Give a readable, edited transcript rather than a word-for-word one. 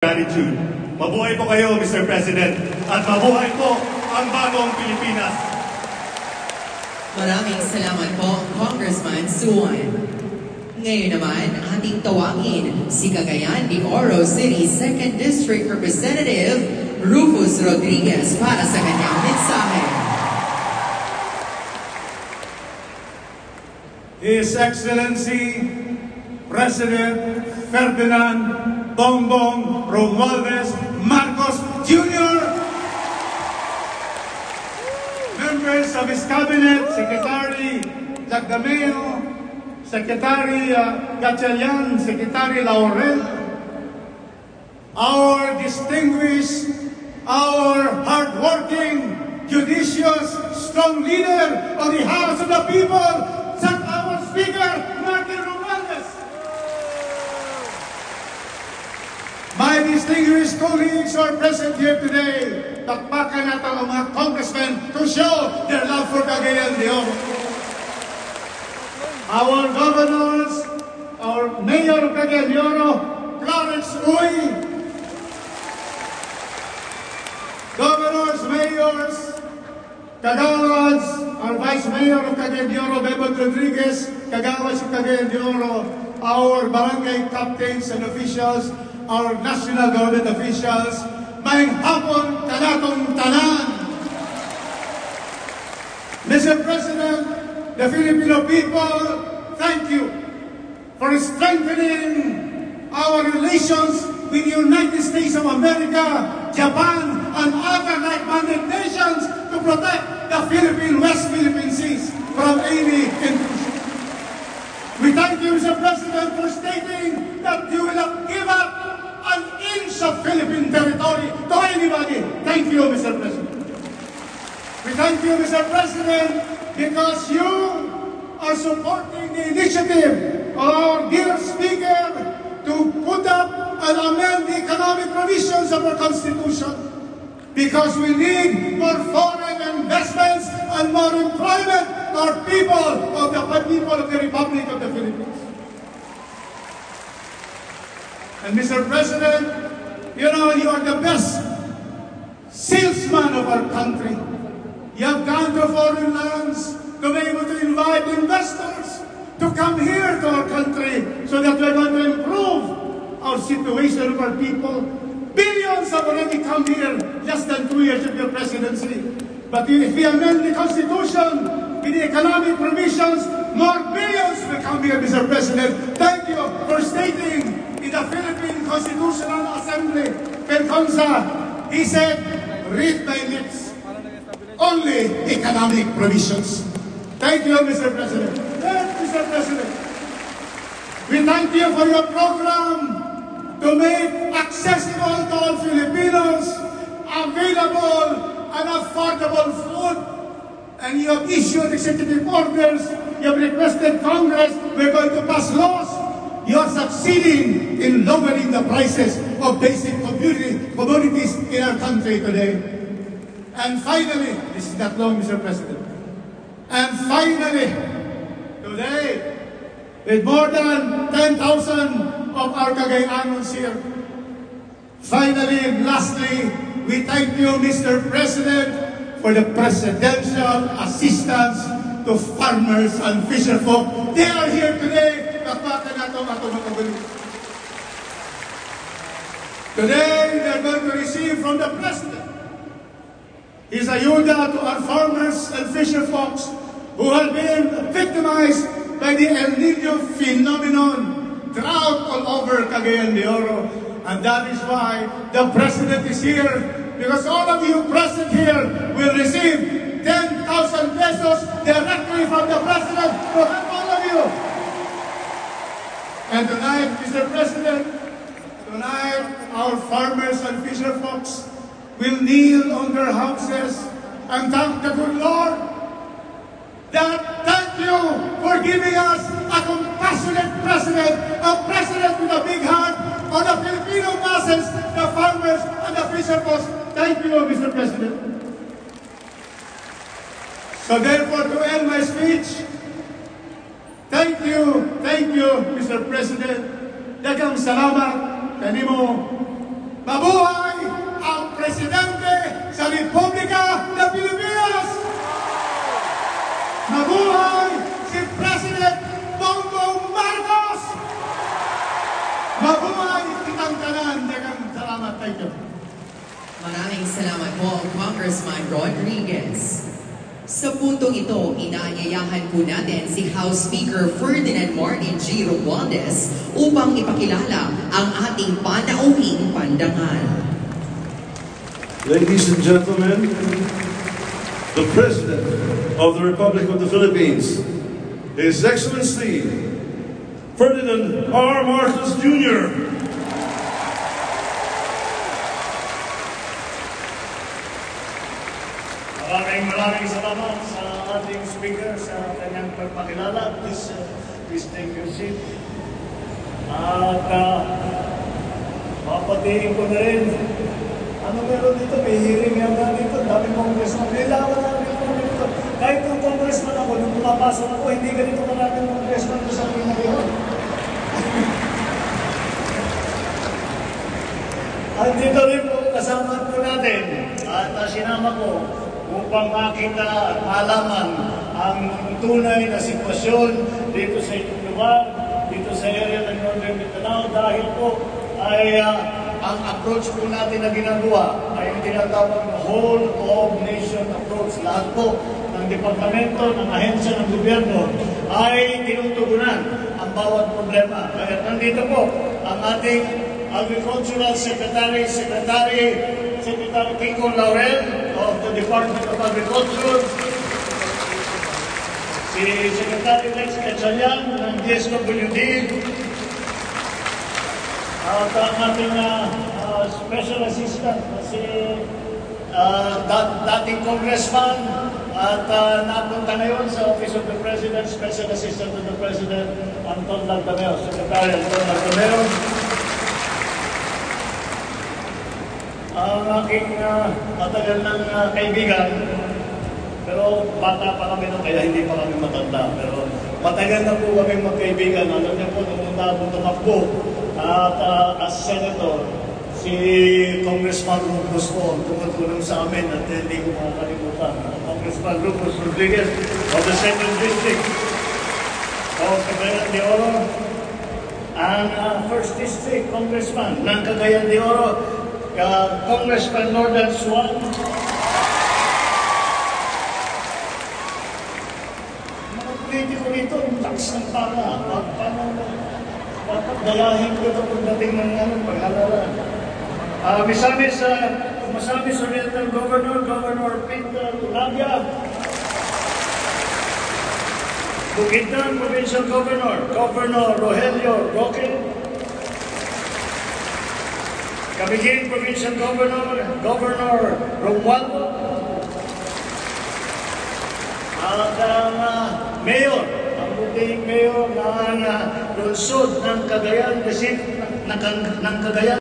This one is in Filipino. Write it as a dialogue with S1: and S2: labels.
S1: Gratitude. Mabuhay po kayo, Mr. President, at mabuhay po ang bagong Pilipinas.
S2: Maraming salamat po, Congressman Suwan. Ngayon naman, ating tawagin si Cagayan de Oro City 2nd District Representative Rufus Rodriguez para sa kanyang mensahe.
S3: His Excellency President Ferdinand Bongbong Romualdez Marcos Jr., members of his cabinet, Secretary Jagdameo, Secretary Gatchalian, Secretary Laurel, our distinguished, our hardworking, judicious, strong leader of the House of the People, our Speaker, Martin Romualdez. My distinguished colleagues who are present here today, takpakan natin ang mga congressmen to show their love for Cagayan de Oro. Our governors, our mayor of Cagayan de Oro, Clarence Uy, governors, mayors, Kagawas, our Vice Mayor of Cagayan de Oro, Bebon Rodriguez, Kagawas of Cagayan de Oro, our barangay captains and officials, our national government officials, maayong hapon kanatong tanan. Mr. President, the Filipino people, thank you for strengthening our relations with the United States of America, Japan, and other like-minded nations to protect the West Philippine Seas from any intrusion. We thank you, Mr. President, for stating that you will not give up an inch of Philippine territory to anybody. Thank you, Mr. President. We thank you, Mr. President, because you are supporting the initiative of our dear Speaker to put up and amend the economic provisions of our Constitution. Because we need more foreign investments and more employment for people of the Republic of the Philippines. And Mr. President, you know, you are the best salesman of our country. You have gone to foreign lands to be able to invite investors to come here to our country so that we're going to improve our situation of our people. Billions have already come here less than 2 years of your presidency. But if we amend the Constitution with the economic provisions, more billions will come here, Mr. President. Thank you for stating in the Philippine Constitutional Assembly, Penconsa, he said, read my lips, only economic provisions. Thank you, Mr. President. Yes, Mr. President. We thank you for your program to make accessible to all Filipinos, available and affordable food. And you have issued executive orders, you have requested Congress, we're going to pass laws. You are succeeding in lowering the prices of basic commodities in our country today. And finally, this is not long, Mr. President. And finally, today, with more than 10,000 of our Cagayanons here. Finally and lastly, we thank you, Mr. President, for the presidential assistance to farmers and fisherfolk. They are here today. Today, they're going to receive from the President his ayuda to our farmers and fisherfolks who have been victimized by the El Niño phenomenon. Drought all over Cagayan de Oro. And that is why the President is here. Because all of you present here will receive 10,000 pesos directly from the President to help all of you. And tonight, Mr. President, tonight our farmers and fisherfolks will kneel on their houses and thank the good Lord that thank you for giving us a compassionate president, a president with a big heart for the Filipino masses, the farmers and the fisherfolks. Thank you, Mr. President. So therefore, to end my speech, thank you, Mr. President. Daghang salamat kanimo salamat. Thank you.
S2: Maraming salamat po, Congressman Rodriguez. Sa puntong ito, inaanyayahan po natin si House Speaker Ferdinand Martin G. Romualdez upang ipakilala ang ating panauhing pandangal.
S4: Ladies and gentlemen, the President of the Republic of the Philippines, His Excellency Ferdinand R. Marcos Jr.
S1: Maraming salamat sa ating speaker sa kanyang pagpakilala. Please take your seat. At papatiin ko na rin. Ano meron dito? May hearing yata dito. Daming congressman. Kailangan namin dito. Kahit yung congressman ako, nung pumapasok ako, hindi ganito maraming congressman ko sa akin na yun. At dito rin po, kasama po natin. At sinama ko upang makita at malaman ang tunay na sitwasyon dito sa inyong lugar, dito sa area ng Northern Mindanao, dahil po ay ang approach po natin na ginagawa ay yung tinatawag na whole of nation approach. Lahat po ng departamento, ng ahensya ng gobyerno ay tinutugunan ang bawat problema. Kaya nandito po ang ating Agricultural Secretary Kiko Laurel of the Department of Agriculture, si Secretary Lex Gatchalian ng DSWD, at ang ating Special Assistant si dating Congressman at napunta ngayon sa Office of the President, Special Assistant to the President, Anton Lagdameo, Secretary Anton Lagdameo. Ang aking matagal ng kaibigan, pero bata pa kami nun, kaya hindi pa kami matanda. Pero matagal na po kami magkaibigan. Alam niyo po, nung tumakbo at as Senator, si Congressman Rufus po tumutulong sa amin at hindi ko makakalimutan. Congressman Rufus Rodriguez of the 2nd District of Cagayan de Oro, ang 1st District Congressman ng Cagayan de Oro, Congressman Nordan Swan. Mga politiko rito, tax ng para. Dayahin ko ito pagdating ng paghalalan. Misamis Oriental Governor, Governor Peter Tulabia. Bukidnon Provincial Governor, Governor Rogelio Roque. Camiguin Provincial Governor, Governor Romualdo. At ang Mayor, ang buting Mayor ng lungsod ng Cagayan, ng Cagayan.